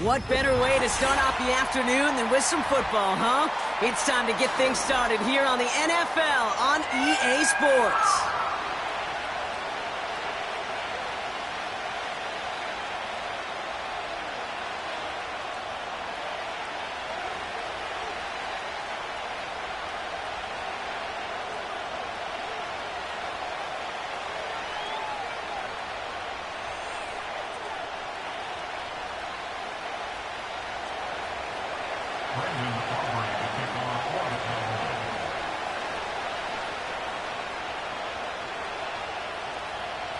What better way to start off the afternoon than with some football, huh? It's time to get things started here on the NFL on EA Sports.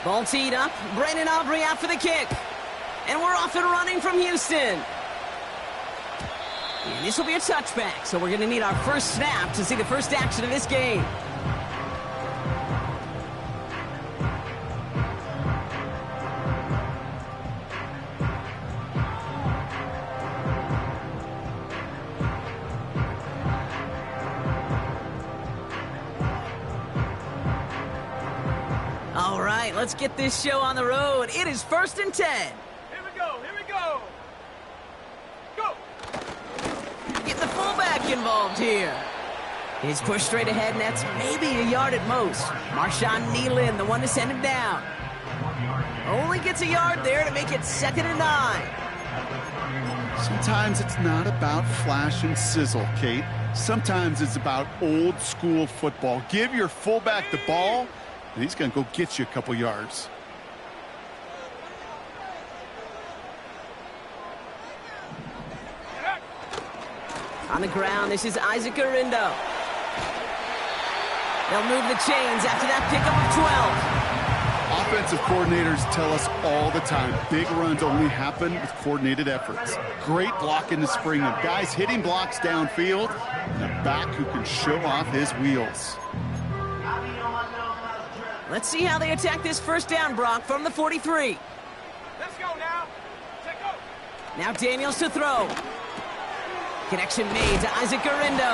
Ball teed up. Brandon Aubrey out for the kick. And we're off and running from Houston. And this will be a touchback, so we're going to need our first snap to see the first action of this game. All right, let's get this show on the road. It is 1st and 10. Here we go, here we go. Go! Get the fullback involved here. He's pushed straight ahead, and that's maybe a yard at most. Marshawn Nealon, the one to send him down. Only gets a yard there to make it 2nd and 9. Sometimes it's not about flash and sizzle, Kate. Sometimes it's about old school football. Give your fullback the ball, and he's going to go get you a couple yards. On the ground, this is Isaac Arindo. They'll move the chains after that pickup of 12. Offensive coordinators tell us all the time, big runs only happen with coordinated efforts. Great block in the spring of guys hitting blocks downfield, and a back who can show off his wheels. Let's see how they attack this first down, Brock, from the 43. Let's go now. Take go. Now Daniels to throw. Connection made to Isaac Arindo.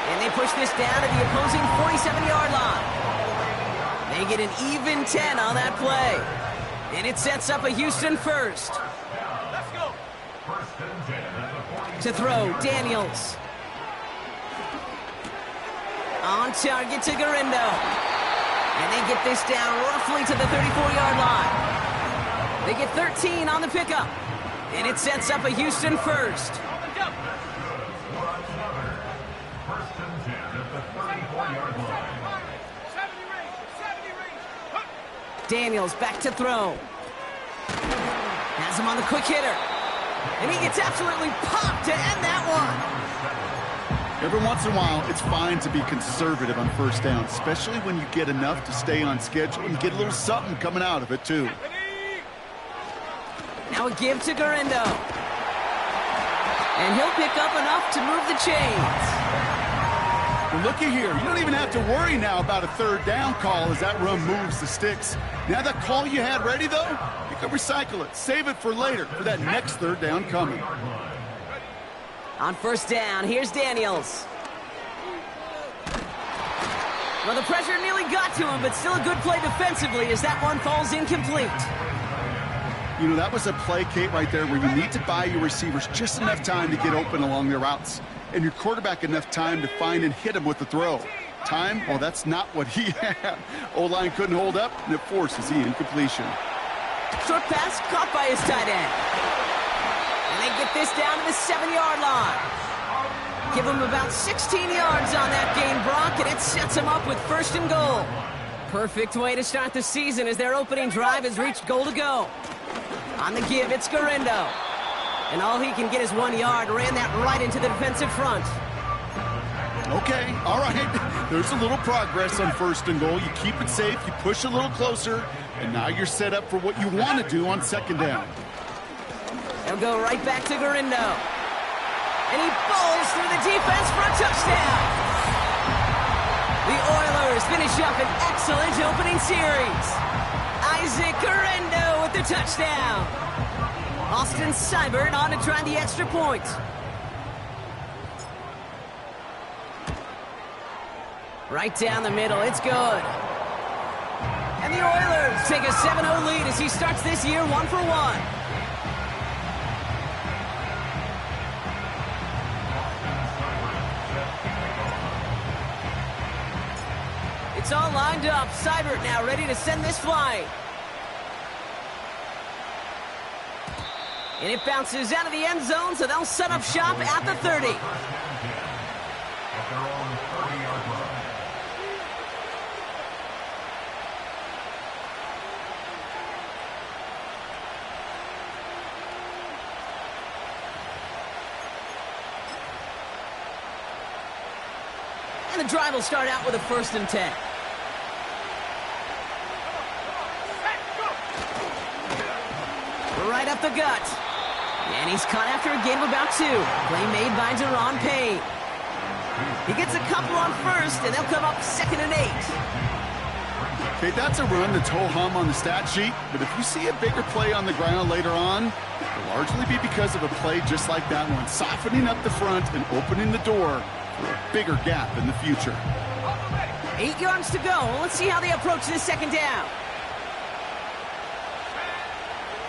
And they push this down to the opposing 47-yard line. They get an even 10 on that play. And it sets up a Houston first. Let's go. To throw, Daniels. On target to Garindo. And they get this down roughly to the 34-yard line. They get 13 on the pickup. And it sets up a Houston first. Daniels back to throw. Has him on the quick hitter. And he gets absolutely popped to end that one. Every once in a while, it's fine to be conservative on first down, especially when you get enough to stay on schedule and get a little something coming out of it, too. Now a give to Garindo. And he'll pick up enough to move the chains. Well, looky here. You don't even have to worry now about a third down call as that run moves the sticks. Now that call you had ready, though, you can recycle it. Save it for later for that next third down coming. On first down, here's Daniels. Well, the pressure nearly got to him, but still a good play defensively as that one falls incomplete. You know, that was a play, Kate, right there where you need to buy your receivers just enough time to get open along their routes, and your quarterback enough time to find and hit him with the throw. Time? Well, that's not what he had. O-line couldn't hold up, and it forces the incompletion. Short pass caught by his tight end. And they get this down to the 7-yard line. Give him about 16 yards on that gain, Brock, and it sets him up with 1st and goal. Perfect way to start the season as their opening drive has reached goal to go. On the give, it's Garindo. And all he can get is 1 yard. Ran that right into the defensive front. Okay, all right. There's a little progress on 1st and goal. You keep it safe, you push a little closer, and now you're set up for what you want to do on 2nd down. They'll go right back to Garindo. And he bowls through the defense for a touchdown. The Oilers finish up an excellent opening series. Isaac Garindo with the touchdown. Austin Seibert on to try the extra point. Right down the middle, it's good. And the Oilers take a 7-0 lead as he starts this year 1-for-1. all lined up. Seibert now ready to send this flying. And it bounces out of the end zone, so they'll set up shop at the 30. And the drive will start out with a 1st and 10. Right up the gut. And he's caught after a gain of about 2. Play made by Deron Payne. He gets a couple on 1st, and they'll come up 2nd and 8. Okay, that's a run that's ho-hum on the stat sheet, but if you see a bigger play on the ground later on, it'll largely be because of a play just like that one, softening up the front and opening the door for a bigger gap in the future. 8 yards to go. Let's see how they approach this 2nd down.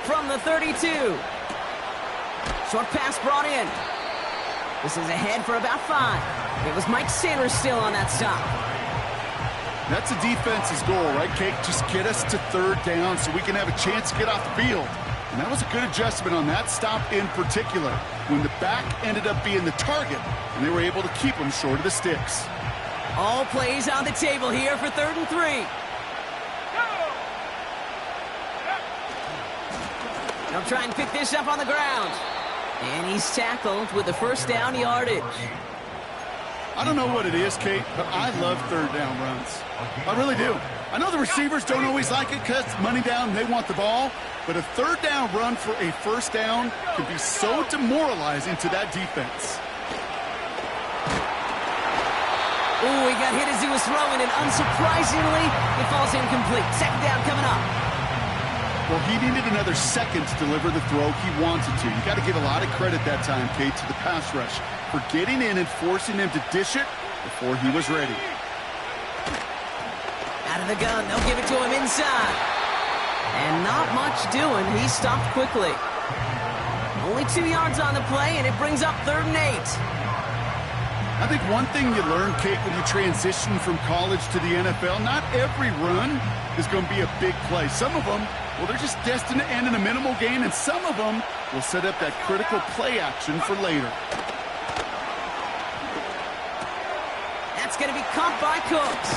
From the 32. Short pass brought in. This is ahead for about 5. It was Mike Sanders still on that stop. That's a defense's goal, right, Kate? Just get us to 3rd down so we can have a chance to get off the field. And that was a good adjustment on that stop in particular, when the back ended up being the target, and they were able to keep him short of the sticks. All plays on the table here for 3rd and 3. They'll try and pick this up on the ground. And he's tackled with the 1st down yardage. I don't know what it is, Kate, but I love 3rd down runs. I really do. I know the receivers don't always like it because money down, they want the ball, but a 3rd down run for a 1st down can be so demoralizing to that defense. Ooh, he got hit as he was throwing, and unsurprisingly, it falls incomplete. 2nd down coming up. Well, he needed another second to deliver the throw he wanted to. You got to give a lot of credit that time, Kate, to the pass rush for getting in and forcing him to dish it before he was ready. Out of the gun, they'll give it to him inside. And not much doing. He stopped quickly. Only 2 yards on the play, and it brings up 3rd and 8. I think one thing you learn, Kate, when you transition from college to the NFL, not every run is going to be a big play. Some of them, well, they're just destined to end in a minimal gain, and some of them will set up that critical play action for later. That's going to be caught by Cooks.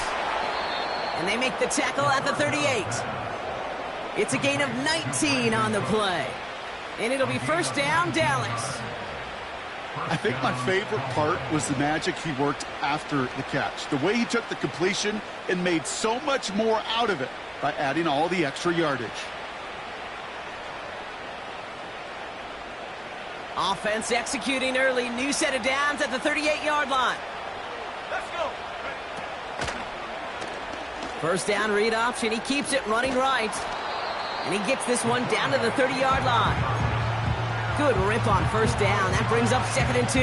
And they make the tackle at the 38. It's a gain of 19 on the play. And it'll be 1st down, Dallas. I think my favorite part was the magic he worked after the catch. The way he took the completion and made so much more out of it by adding all the extra yardage. Offense executing early. New set of downs at the 38-yard line. Let's go. 1st down read option. He keeps it running right. And he gets this one down to the 30-yard line. Good rip on 1st down. That brings up 2nd and 2.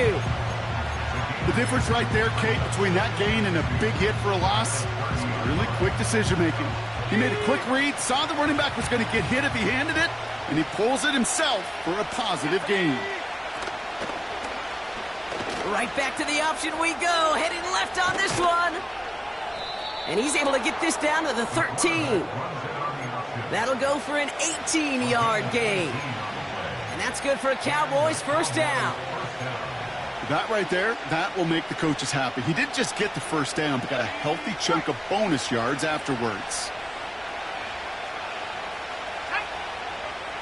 The difference right there, Kate, between that gain and a big hit for a loss is really quick decision-making. He made a quick read, saw the running back was going to get hit if he handed it, and he pulls it himself for a positive gain. Right back to the option we go. Heading left on this one. And he's able to get this down to the 13. That'll go for an 18-yard gain. And that's good for a Cowboys 1st down. That right there, that will make the coaches happy. He didn't just get the 1st down, but got a healthy chunk of bonus yards afterwards.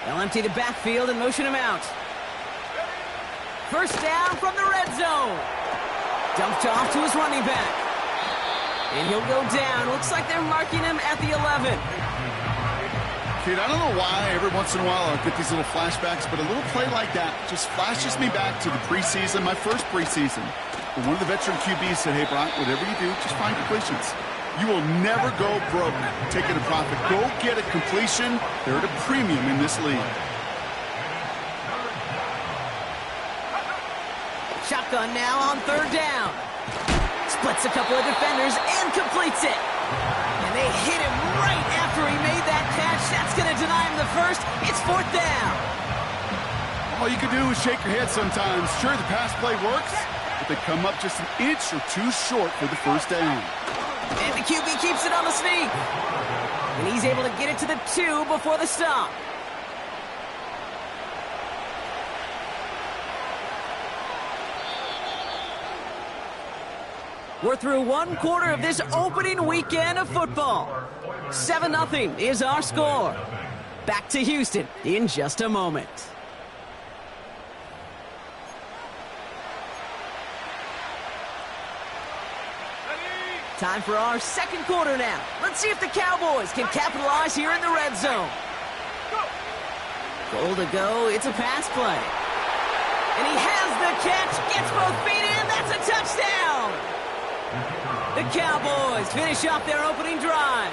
They'll empty the backfield and motion him out. 1st down from the red zone. Dumped off to his running back. And he'll go down. Looks like they're marking him at the 11. Kid, I don't know why every once in a while I'll get these little flashbacks, but a little play like that just flashes me back to the preseason, my first preseason. But one of the veteran QBs said, hey, Brock, whatever you do, just find completions. You will never go broke taking a profit. Go get a completion. They're at a premium in this league. Shotgun now on 3rd down. Splits a couple of defenders and completes it. And they hit him right after he made that catch. That's going to deny him the 1st. It's 4th down. All you can do is shake your head sometimes. Sure, the pass play works, but they come up just an inch or two short for the 1st down. And the QB keeps it on the sneak. And he's able to get it to the 2 before the stop. We're through one quarter of this opening weekend of football. 7-0 is our score. Back to Houston in just a moment. Time for our second quarter now. Let's see if the Cowboys can capitalize here in the red zone. Goal to go. It's a pass play. And he has the catch. Gets both feet in. That's a touchdown. The Cowboys finish off their opening drive.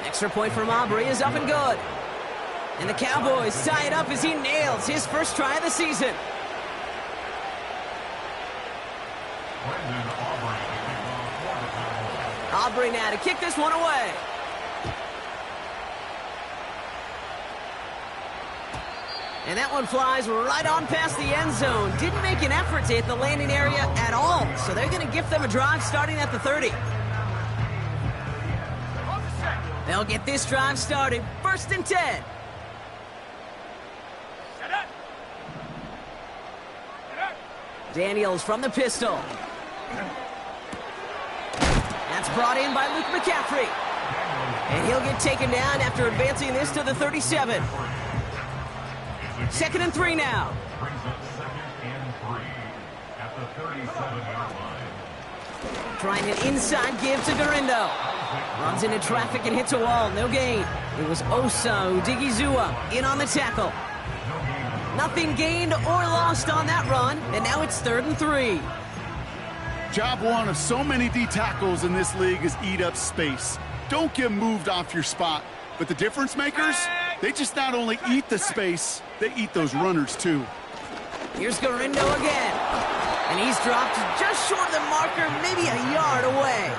Extra point from Aubrey is up and good. And the Cowboys tie it up as he nails his first try of the season. Aubrey now to kick this one away. And that one flies right on past the end zone. Didn't make an effort to hit the landing area at all. So they're going to gift them a drive starting at the 30. They'll get this drive started. 1st and 10. Daniels from the pistol. That's brought in by Luke McCaffrey. And he'll get taken down after advancing this to the 37. 2nd and 3 now. Trying an inside give to Garindo. Runs into traffic and hits a wall. No gain. It was Osa Odigizua in on the tackle. Nothing gained or lost on that run. And now it's 3rd and 3. Job one of so many D tackles in this league is eat up space. Don't get moved off your spot. But the difference makers, they just not only eat the space, they eat those runners too. Here's Garindo again. And he's dropped just short of the marker, maybe a yard away.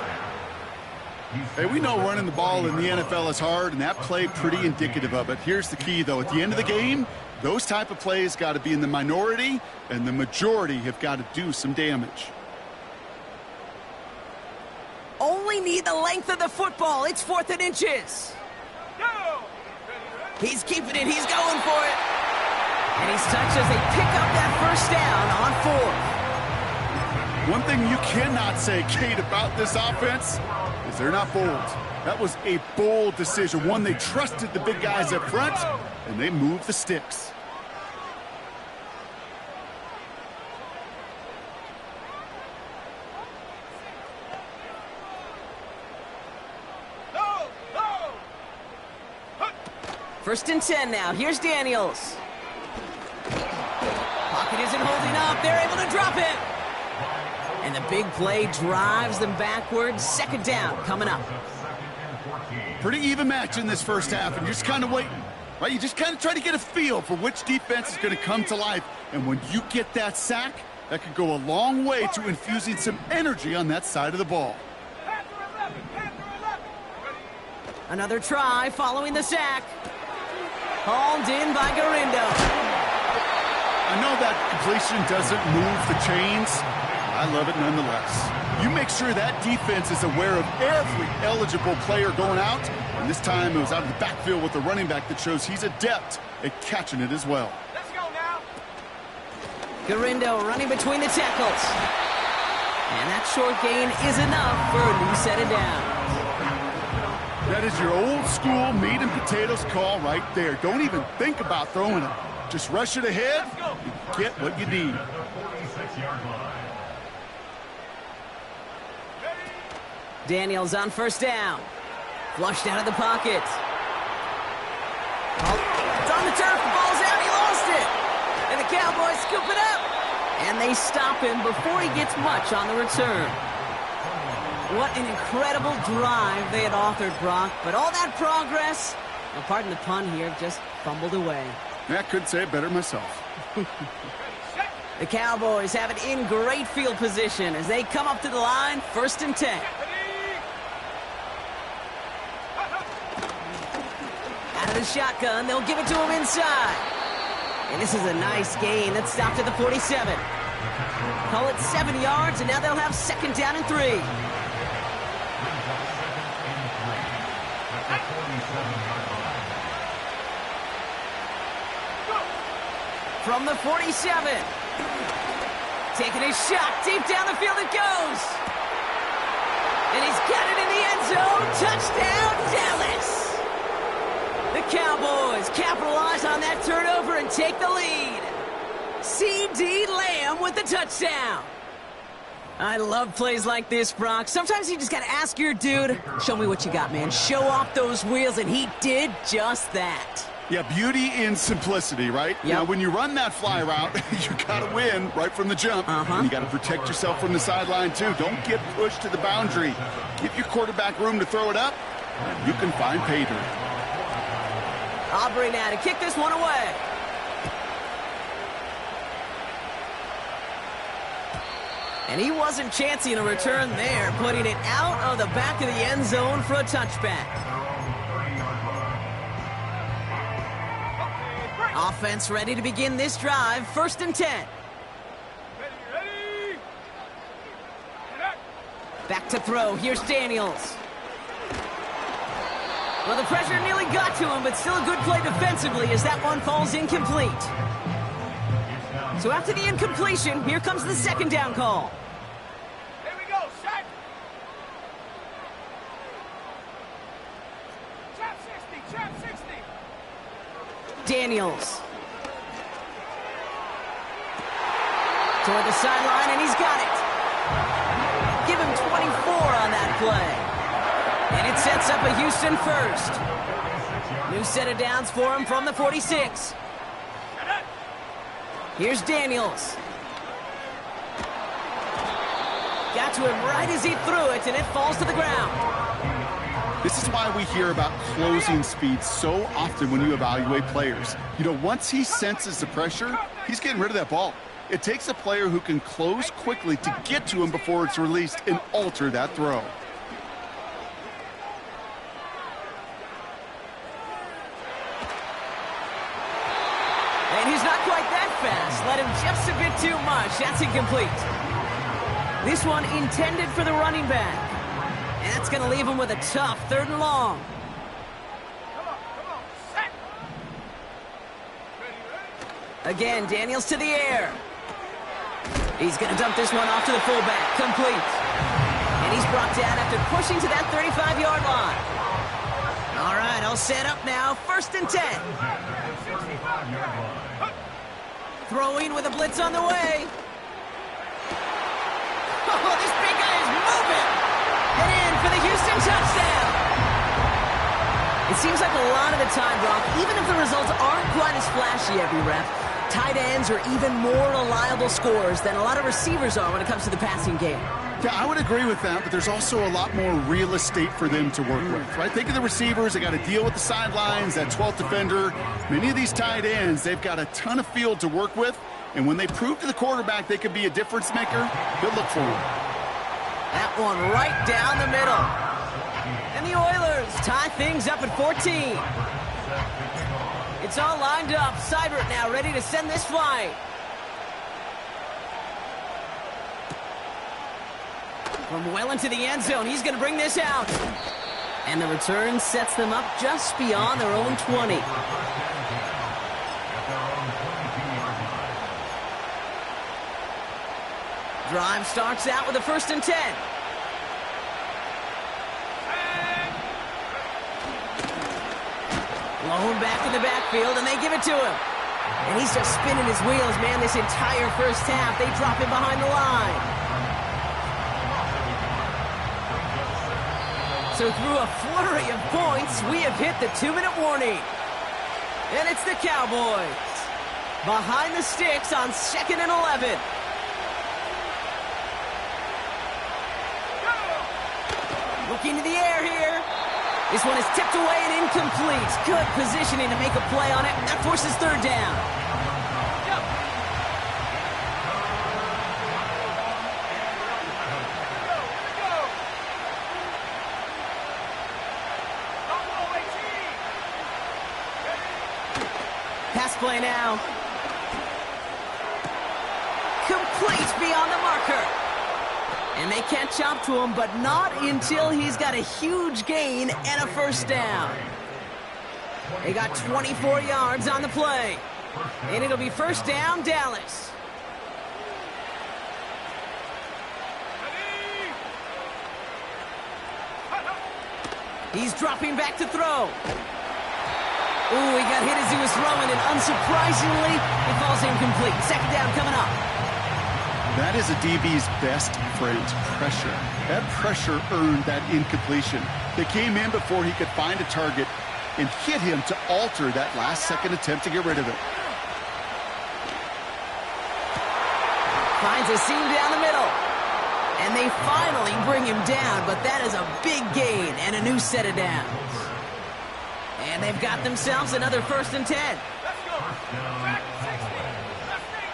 Hey, we know running the ball in the NFL is hard, and that play pretty indicative of it. Here's the key, though. At the end of the game, those type of plays got to be in the minority, and the majority have got to do some damage. Only need the length of the football. It's 4th and inches. He's keeping it. He's going for it. And he's touched as they pick up that first down on 4th. One thing you cannot say, Kate, about this offense is they're not bold. That was a bold decision. One, they trusted the big guys up front, and they moved the sticks. First and 10 now. Here's Daniels. Pocket isn't holding up. They're able to drop it. And the big play drives them backwards. 2nd down coming up. Pretty even match in this first half, and you're just kind of waiting, right? You just kind of try to get a feel for which defense is going to come to life. And when you get that sack, that could go a long way to infusing some energy on that side of the ball. Another try following the sack. Hauled in by Garindo. I know that completion doesn't move the chains. I love it nonetheless. You make sure that defense is aware of every eligible player going out. And this time it was out of the backfield with the running back that shows he's adept at catching it as well. Let's go now. Garindo running between the tackles. And that short gain is enough for a new set of downs. That is your old school meat and potatoes call right there. Don't even think about throwing it. Just rush it ahead and get what you need. Daniels on 1st down. Flushed out of the pocket. Oh, it's on the turf. The ball's out. He lost it. And the Cowboys scoop it up. And they stop him before he gets much on the return. What an incredible drive they had authored, Brock. But all that progress, now pardon the pun here, just fumbled away. I couldn't say it better myself. The Cowboys have it in great field position as they come up to the line, 1st and 10. Out of the shotgun, they'll give it to him inside. And this is a nice gain that stopped at the 47. Call it 7 yards, and now they'll have 2nd down and 3. From the 47. Taking his shot. Deep down the field it goes. And he's got it in the end zone. Touchdown, Dallas. The Cowboys capitalize on that turnover and take the lead. C.D. Lamb with the touchdown. I love plays like this, Brock. Sometimes you just got to ask your dude, show me what you got, man. Show off those wheels, and he did just that. Yeah, beauty in simplicity, right? Yep. Now, when you run that fly route, you got to win right from the jump. And you got to protect yourself from the sideline, too. Don't get pushed to the boundary. Give your quarterback room to throw it up. You can find pay dirt. Aubrey now to kick this one away. And he wasn't chancing a return there, putting it out of the back of the end zone for a touchback. Offense ready to begin this drive. 1st and 10. Ready. Back to throw. Here's Daniels. Well, the pressure nearly got to him, but still a good play defensively as that one falls incomplete. So after the incompletion, here comes the 2nd down call. Here we go, set. Trap 60. Daniels. Toward the sideline, and he's got it. Give him 24 on that play. And it sets up a Houston 1st. New set of downs for him from the 46. Here's Daniels. Got to him right as he threw it, and it falls to the ground. This is why we hear about closing speed so often when you evaluate players. You know, once he senses the pressure, he's getting rid of that ball. It takes a player who can close quickly to get to him before it's released and alter that throw. And he's not quite that fast. Let him just a bit too much. That's incomplete. This one intended for the running back. And that's going to leave him with a tough 3rd and long. Come on, set. Ready. Again, Daniels to the air. He's going to dump this one off to the fullback. Complete. And he's brought down after pushing to that 35-yard line. All right, all set up now. 1st and 10. Throwing with a blitz on the way. Oh, this big guy is moving. And in for the Houston touchdown. It seems like a lot of the time, Brock, even if the results aren't quite as flashy every rep, tight ends are even more reliable scorers than a lot of receivers are when it comes to the passing game. Yeah, I would agree with that, but there's also a lot more real estate for them to work with, right? Think of the receivers. They got to deal with the sidelines, that 12th defender. Many of these tight ends, they've got a ton of field to work with, and when they prove to the quarterback they could be a difference maker, he'll look for them. That one right down the middle. And the Oilers tie things up at 14. It's all lined up. Seibert now ready to send this flying. From well into the end zone, he's going to bring this out. And the return sets them up just beyond their own 20. Drive starts out with a 1st and 10. Blown back in the backfield, and they give it to him. And he's just spinning his wheels, man, this entire 1st half. They drop him behind the line. So through a flurry of points, we have hit the 2-minute warning. And it's the Cowboys behind the sticks on 2nd and 11. Looking to the air here. This one is tipped away and incomplete. Good positioning to make a play on it. That forces 3rd down. Pass play now. Incomplete beyond the marker. And they catch up to him, but not until he's got a huge gain and a first down. They got 24 yards on the play. And it'll be first down, Dallas. He's dropping back to throw. Ooh, he got hit as he was throwing, and unsurprisingly, it falls incomplete. Second down coming up. That is a DB's best friend, pressure. That pressure earned that incompletion. They came in before he could find a target and hit him to alter that last-second attempt to get rid of it. Finds a seam down the middle. And they finally bring him down, but that is a big gain and a new set of downs. And they've got themselves another 1st and 10. Let's go. Back 60. Let's take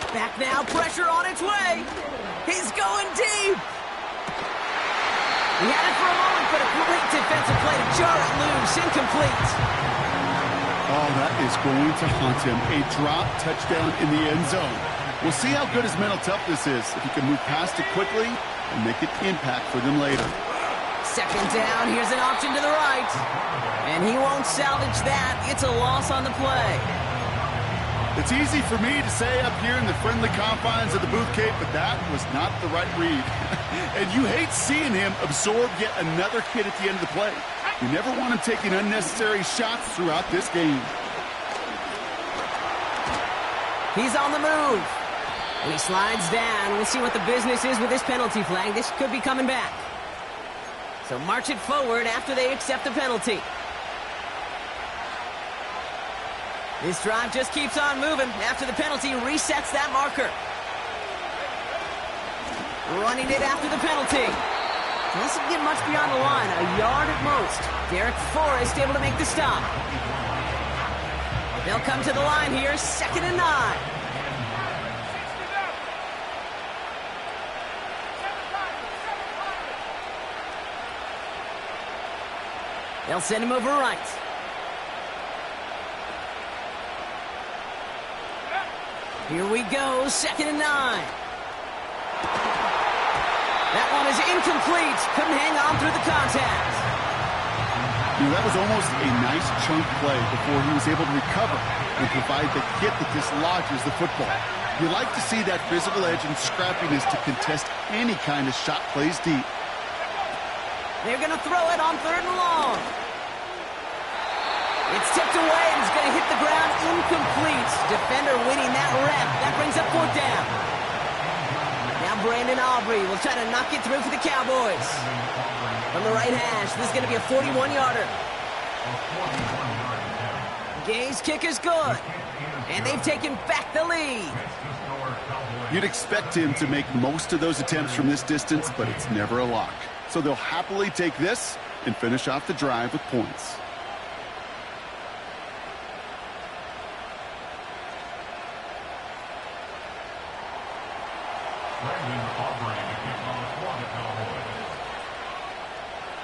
19. Back now, pressure on its way. He's going deep. He had it for a moment, but a great defensive play to jar it loose. Incomplete. Oh, that is going to haunt him. A drop touchdown in the end zone. We'll see how good his mental toughness is if he can move past it quickly and make an impact for them later. Second down, here's an option to the right. And he won't salvage that. It's a loss on the play. It's easy for me to say up here in the friendly confines of the booth, Kate, but that was not the right read. And you hate seeing him absorb yet another hit at the end of the play. You never want him taking unnecessary shots throughout this game. He's on the move. And he slides down. We'll see what the business is with this penalty flag. This could be coming back. So march it forward after they accept the penalty. This drive just keeps on moving. After the penalty, resets that marker. Running it after the penalty. Doesn't get much beyond the line. A yard at most. Derek Forrest able to make the stop. They'll come to the line here. 2nd and 9. They'll send him over right. Here we go, 2nd and 9. That one is incomplete. Couldn't hang on through the contact. You know, that was almost a nice chunk play before he was able to recover and provide the hit that dislodges the football. You like to see that physical edge and scrappiness to contest any kind of shot plays deep. They're going to throw it on 3rd and long. It's tipped away and it's going to hit the ground incomplete. Defender winning that rep. That brings up 4th down. Now Brandon Aubrey will try to knock it through for the Cowboys. From the right hash, this is going to be a 41-yarder. Gay's kick is good. And they've taken back the lead. You'd expect him to make most of those attempts from this distance, but it's never a lock. So they'll happily take this and finish off the drive with points.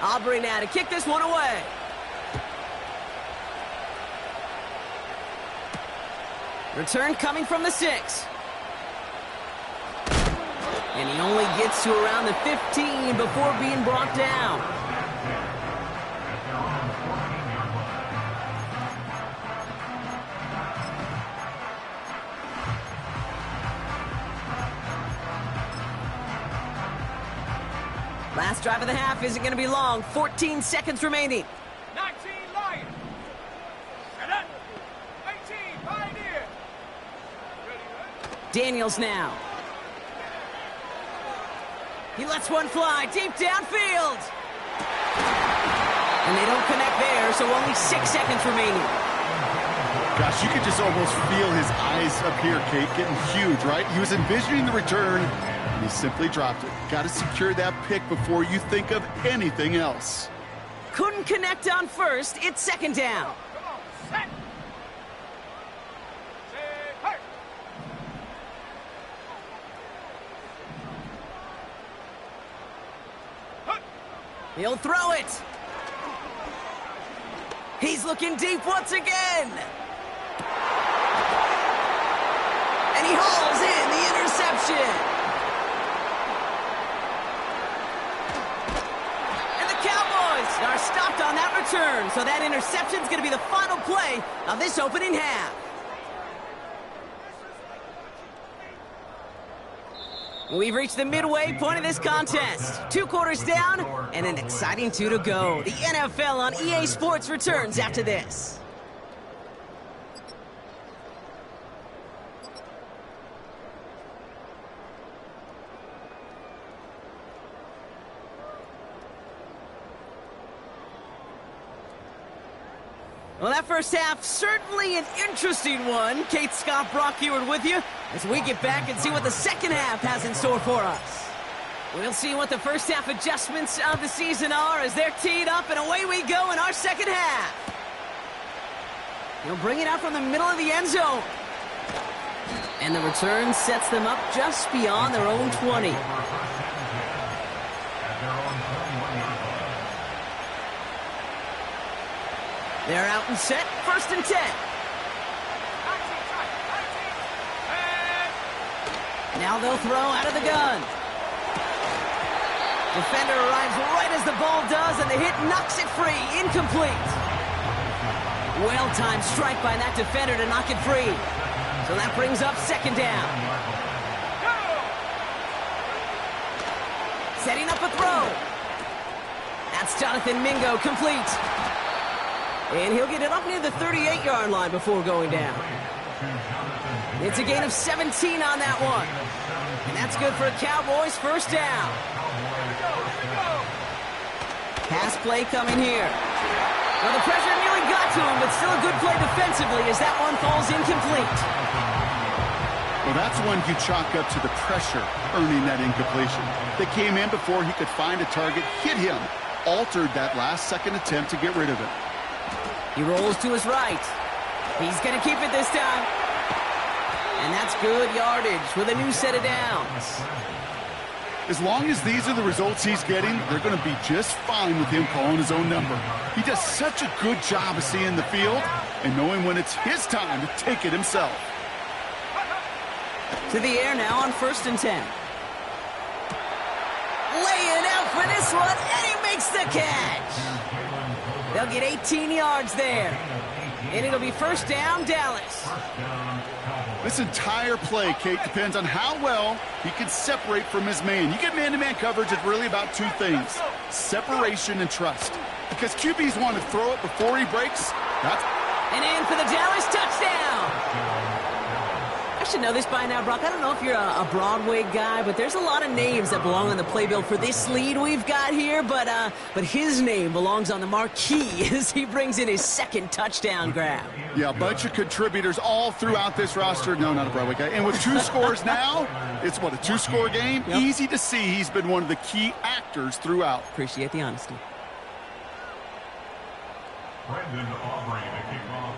Aubrey now to kick this one away. Return coming from the 6. And he only gets to around the 15 before being brought down. Last drive of the half isn't going to be long. 14 seconds remaining. 19 Lions. And then 18 Pioneer. Daniels now. He lets one fly deep downfield. And they don't connect there, so only 6 seconds remaining. Gosh, you could just almost feel his eyes up here, Kate, getting huge, right? He was envisioning the return, and he simply dropped it. Got to secure that pick before you think of anything else. Couldn't connect on first. It's 2nd down. Come on, set. Say, hey. He'll throw it. He's looking deep once again. And he hauls in the interception. And the Cowboys are stopped on that return. So that interception is going to be the final play of this opening half. We've reached the midway point of this contest. 2 quarters down and an exciting 2 to go. The NFL on EA Sports returns after this. Well, that first half, certainly an interesting one. Kate, Scott, Brock Heward with you as we get back and see what the second half has in store for us. We'll see what the first half adjustments of the season are as they're teed up, and away we go in our second half. He'll bring it out from the middle of the end zone. And the return sets them up just beyond their own 20. They're out and set, 1st and 10. Now they'll throw out of the gun. Defender arrives right as the ball does, and the hit knocks it free. Incomplete. Well-timed strike by that defender to knock it free. So that brings up 2nd down. Setting up a throw. That's Jonathan Mingo, complete. And he'll get it up near the 38-yard line before going down. It's a gain of 17 on that one. And that's good for a Cowboys 1st down. Pass play coming here. Well, the pressure nearly got to him, but still a good play defensively as that one falls incomplete. Well, that's one you chalk up to the pressure earning that incompletion. They came in before he could find a target, hit him, altered that last-second attempt to get rid of it. He rolls to his right. He's going to keep it this time. And that's good yardage with a new set of downs. As long as these are the results he's getting, they're going to be just fine with him calling his own number. He does such a good job of seeing the field and knowing when it's his time to take it himself. To the air now on 1st and 10. Laying out for this one, and he makes the catch. They'll get 18 yards there. And it'll be 1st down, Dallas. This entire play, Kate, depends on how well he can separate from his man. You get man-to-man coverage, it's really about 2 things. Separation and trust. Because QBs want to throw it before he breaks. And in for the Dallas touchdown. I should know this by now, Brock. I don't know if you're a Broadway guy, but there's a lot of names that belong on the playbill for this lead we've got here. But his name belongs on the marquee as he brings in his 2nd touchdown grab. Yeah, a bunch of contributors all throughout this roster. No, not a Broadway guy. And with 2 scores now, it's what, a 2-score game? Yep. Easy to see he's been one of the key actors throughout. Appreciate the honesty.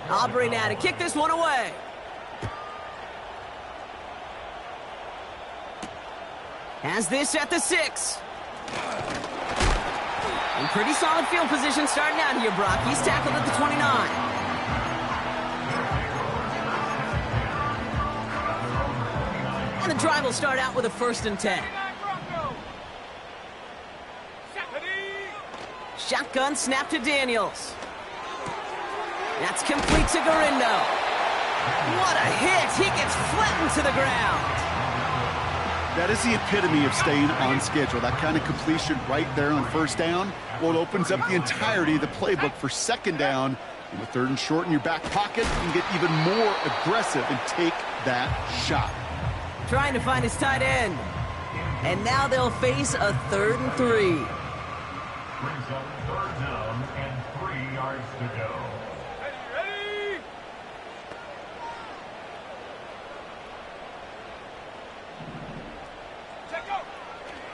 Aubrey now to kick this one away. Has this at the 6. In pretty solid field position starting out here, Brock. He's tackled at the 29. And the drive will start out with a 1st and 10. Shotgun snap to Daniels. That's complete to Garindo. What a hit! He gets flattened to the ground. That is the epitome of staying on schedule. That kind of completion right there on 1st down. Well, it opens up the entirety of the playbook for 2nd down. And with 3rd and short in your back pocket, you can get even more aggressive and take that shot. Trying to find his tight end. And now they'll face a 3rd and 3. Brings up 3rd down and 3 yards to go. Ready?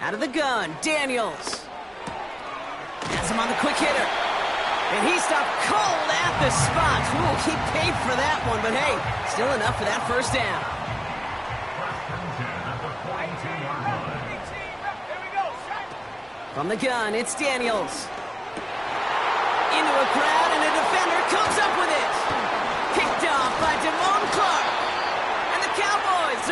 Out of the gun, Daniels. Has him on the quick hitter. And he stopped cold at the spot. Ooh, he paid for that one, but hey, still enough for that 1st down. From the gun, it's Daniels. Into a crowd, and a defender comes up with it. Picked off by Damone Clark. And the Cowboys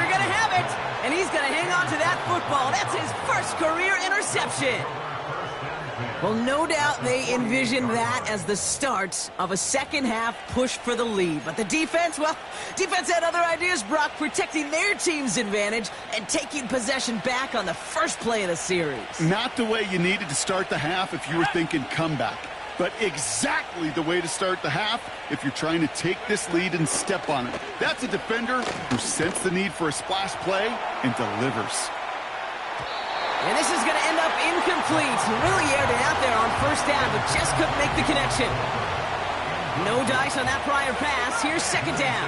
it, and he's going to hang on to that football. That's his first career interception. Well, no doubt they envisioned that as the start of a second-half push for the lead. But the defense, well, defense had other ideas, Brock, protecting their team's advantage and taking possession back on the first play of the series. Not the way you needed to start the half if you were thinking comeback, but exactly the way to start the half if you're trying to take this lead and step on it. That's a defender who sensed the need for a splash play and delivers. And this is going to end up incomplete. Really aired it out there on first down, but just couldn't make the connection. No dice on that prior pass. Here's second down.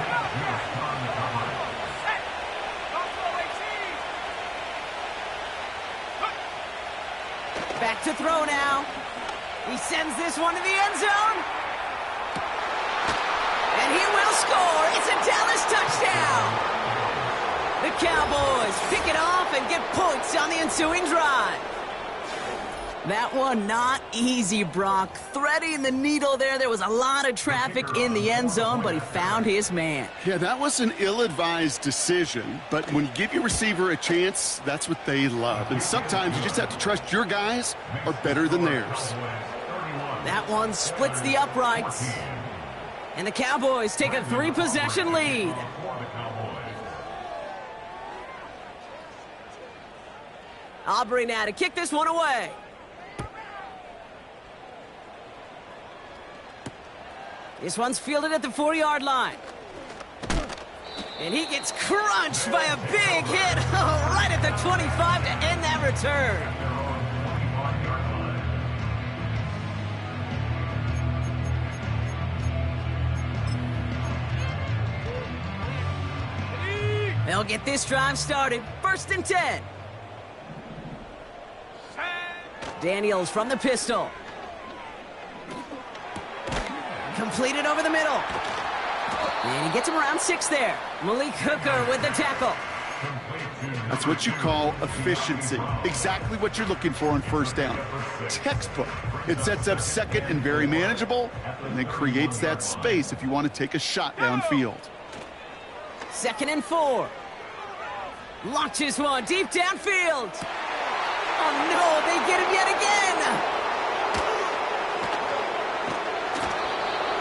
Back to throw now. He sends this one to the end zone. And he will score. It's a Dallas touchdown. The Cowboys pick it off and get points on the ensuing drive. That one not easy, Brock. Threading the needle there. There was a lot of traffic in the end zone, but he found his man. Yeah, that was an ill-advised decision, but when you give your receiver a chance, that's what they love. And sometimes you just have to trust your guys are better than theirs. That one splits the uprights. And the Cowboys take a 3-possession lead. Aubrey now to kick this one away. This one's fielded at the 40-yard line. And he gets crunched by a big hit right at the 25 to end that return. They'll get this drive started. 1st and 10. Daniels from the pistol. Completed over the middle. And he gets him around 6 there. Malik Hooker with the tackle. That's what you call efficiency. Exactly what you're looking for on first down. Textbook. It sets up second and very manageable, and then creates that space if you want to take a shot downfield. 2nd and 4. Launches one deep downfield. Oh, no, they get him yet again.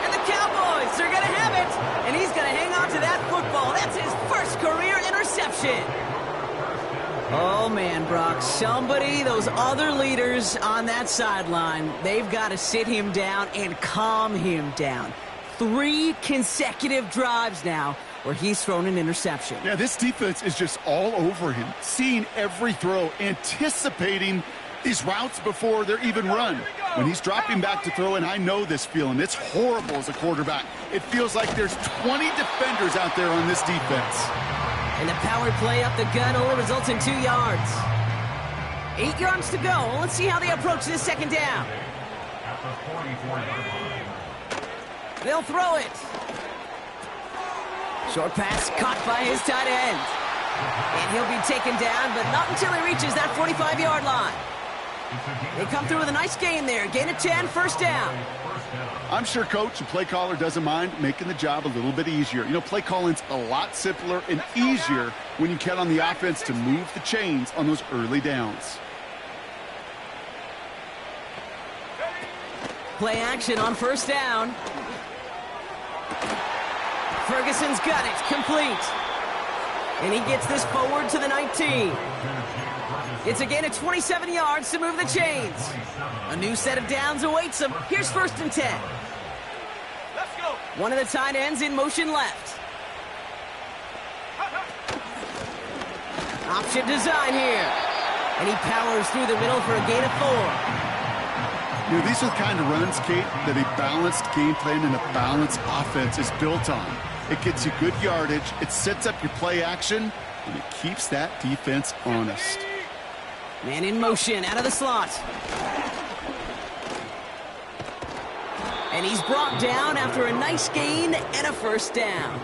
And the Cowboys are going to have it. And he's going to hang on to that football. That's his first career interception. Oh, man, Brock, somebody, those other leaders on that sideline, they've got to sit him down and calm him down. 3 consecutive drives now where he's thrown an interception. Yeah, this defense is just all over him, seeing every throw, anticipating these routes before they're even run. When he's dropping back to throw, and I know this feeling, it's horrible as a quarterback. It feels like there's 20 defenders out there on this defense. And the power play up the gut only results in 2 yards. 8 yards to go. Let's see how they approach this second down. They'll throw it. Short pass caught by his tight end. And he'll be taken down, but not until he reaches that 45-yard line. They come through with a nice gain there. Gain of 10, first down. I'm sure coach and play caller doesn't mind making the job a little bit easier. You know, play calling's a lot simpler and easier when you count on the offense to move the chains on those early downs. Play action on first down. Ferguson's got it, complete. And he gets this forward to the 19. It's a gain of 27 yards to move the chains. A new set of downs awaits him. Here's 1st and 10. Let's go. One of the tight ends in motion left. Option design here. And he powers through the middle for a gain of 4. You know, these are the kind of runs, Kate, that a balanced game plan and a balanced offense is built on. It gets you good yardage, it sets up your play action, and it keeps that defense honest. Man in motion, out of the slot. And he's brought down after a nice gain and a first down.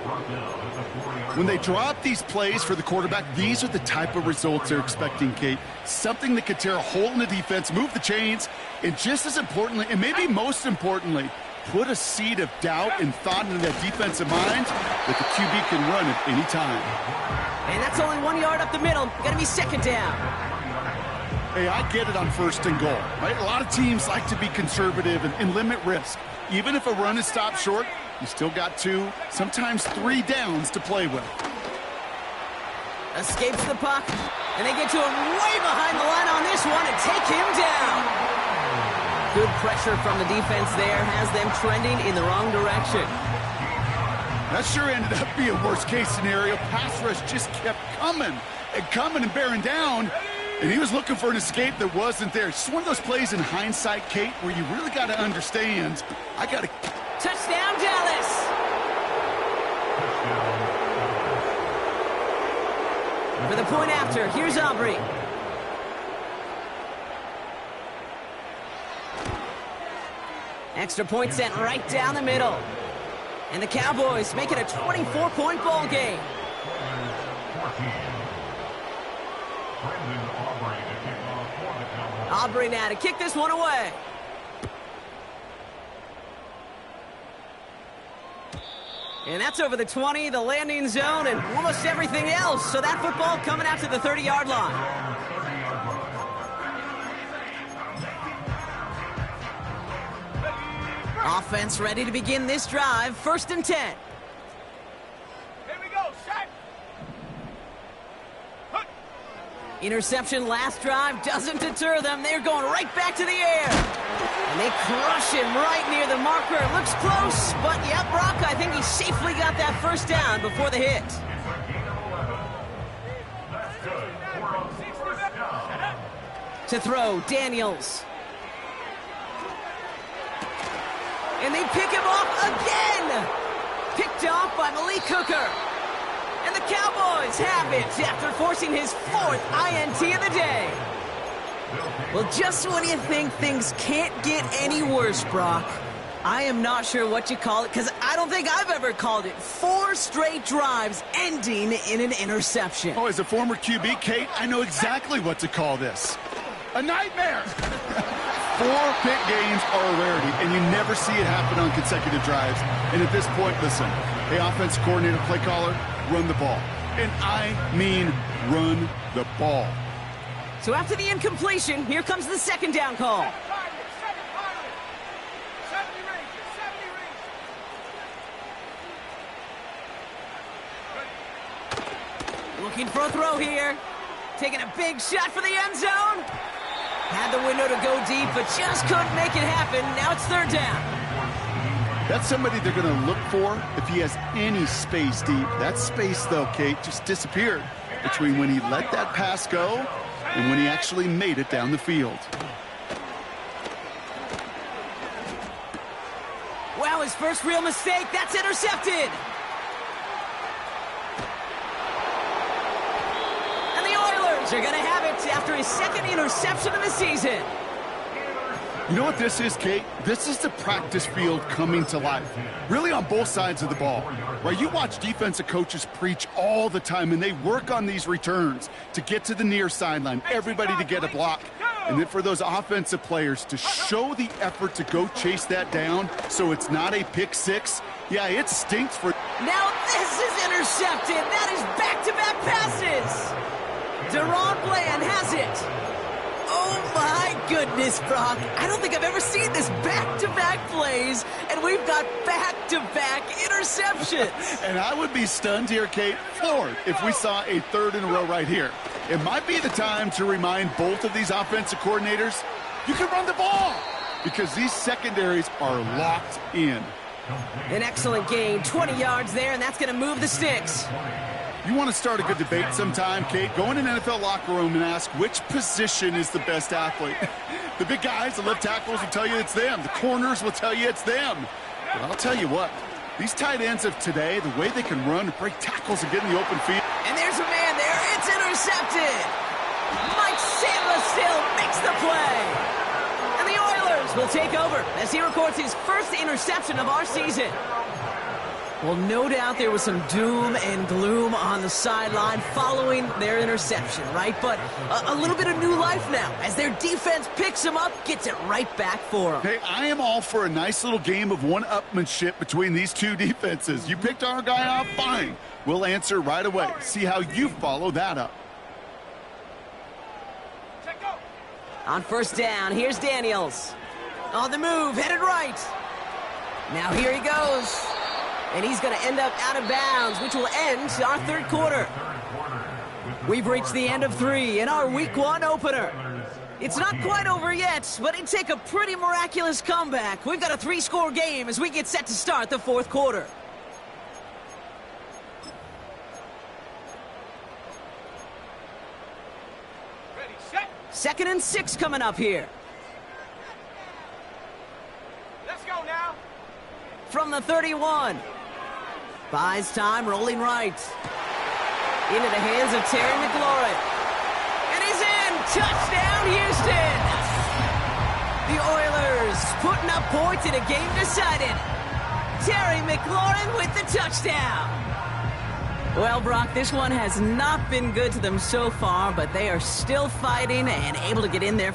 When they draw up these plays for the quarterback, these are the type of results they're expecting, Kate. Something that could tear a hole in the defense, move the chains, and just as importantly, and maybe most importantly, put a seed of doubt and thought into that defensive mind that the QB can run at any time. And that's only 1 yard up the middle. Gonna be second down. Hey, I get it on first and goal, right? A lot of teams like to be conservative and limit risk. Even if a run is stopped short, you still got 2, sometimes 3 downs to play with. Escapes the puck, and they get to him way behind the line on this one and take him down. Good pressure from the defense there has them trending in the wrong direction. That sure ended up being a worst-case scenario. Pass rush just kept coming and bearing down, and he was looking for an escape that wasn't there. It's one of those plays in hindsight, Kate, where you really got to understand, Touchdown, Dallas! For the point after, here's Aubrey. Extra point sent right down the middle. And the Cowboys make it a 24-point ball game. Aubrey now to kick this one away. And that's over the 20, the landing zone, and almost everything else. So that football coming out to the 30-yard line. Offense ready to begin this drive. 1st and 10. Here we go, shot. Interception last drive doesn't deter them. They're going right back to the air. And they crush him right near the marker. Looks close, but yeah, Brock, I think he safely got that first down before the hit. To throw, Daniels. And they pick him off again. Picked off by Malik Hooker. And the Cowboys have it after forcing his 4th INT of the day. Well, just when you think things can't get any worse, Brock, I am not sure what you call it, because I don't think I've ever called it 4 straight drives ending in an interception. Oh, as a former QB, Kate, I know exactly what to call this. A nightmare! 4 pick games are a rarity, and you never see it happen on consecutive drives. And at this point, listen, hey, offense coordinator, play caller, run the ball. And I mean run the ball. So after the incompletion, here comes the 2nd down call. Looking for a throw here. Taking a big shot for the end zone. Had the window to go deep, but just couldn't make it happen. Now it's 3rd down. That's somebody they're going to look for if he has any space deep. That space, though, Kate, just disappeared between when he let that pass go and when he actually made it down the field. Wow, his first real mistake. That's intercepted. And the Oilers are going to have it after his 2nd interception of the season. You know what this is, Kate? This is the practice field coming to life. Really on both sides of the ball. Right? You watch defensive coaches preach all the time, and they work on these returns to get to the near sideline, everybody to get a block. And then for those offensive players to show the effort to go chase that down so it's not a pick six, yeah, it stinks for... Now this is intercepted. That is back-to-back passes. Deron Bland has it. Oh, my goodness, Brock. I don't think I've ever seen this back-to-back plays, and we've got back-to-back interceptions. And I would be stunned here, Kate, floored if we saw a 3rd in a row right here. It might be the time to remind both of these offensive coordinators, you can run the ball, because these secondaries are locked in. An excellent gain, 20 yards there, and that's going to move the sticks. You want to start a good debate sometime, Kate? Go in an NFL locker room and ask which position is the best athlete. The big guys, the left tackles will tell you it's them. The corners will tell you it's them. But I'll tell you what, these tight ends of today, the way they can run and break tackles and get in the open field. And there's a man there. It's intercepted. Mike Sandler still makes the play. And the Oilers will take over as he records his first interception of our season. Well, no doubt there was some doom and gloom on the sideline following their interception, right? But a little bit of new life now as their defense picks them up, gets it right back for them. Hey, I am all for a nice little game of one-upmanship between these two defenses. You picked our guy off, fine. We'll answer right away. See how you follow that up. On first down, here's Daniels. On the move, headed right. Now here he goes. And he's going to end up out of bounds, which will end our third quarter. We've reached the end of 3 in our Week 1 opener. It's not quite over yet, but it'd take a pretty miraculous comeback. We've got a 3-score game as we get set to start the fourth quarter. Ready, set. 2nd and 6 coming up here. Let's go now. From the 31. Buys time, rolling right. Into the hands of Terry McLaurin. And he's in! Touchdown, Houston! The Oilers putting up points in a game decided. Terry McLaurin with the touchdown. Well, Brock, this one has not been good to them so far, but they are still fighting and able to get in there.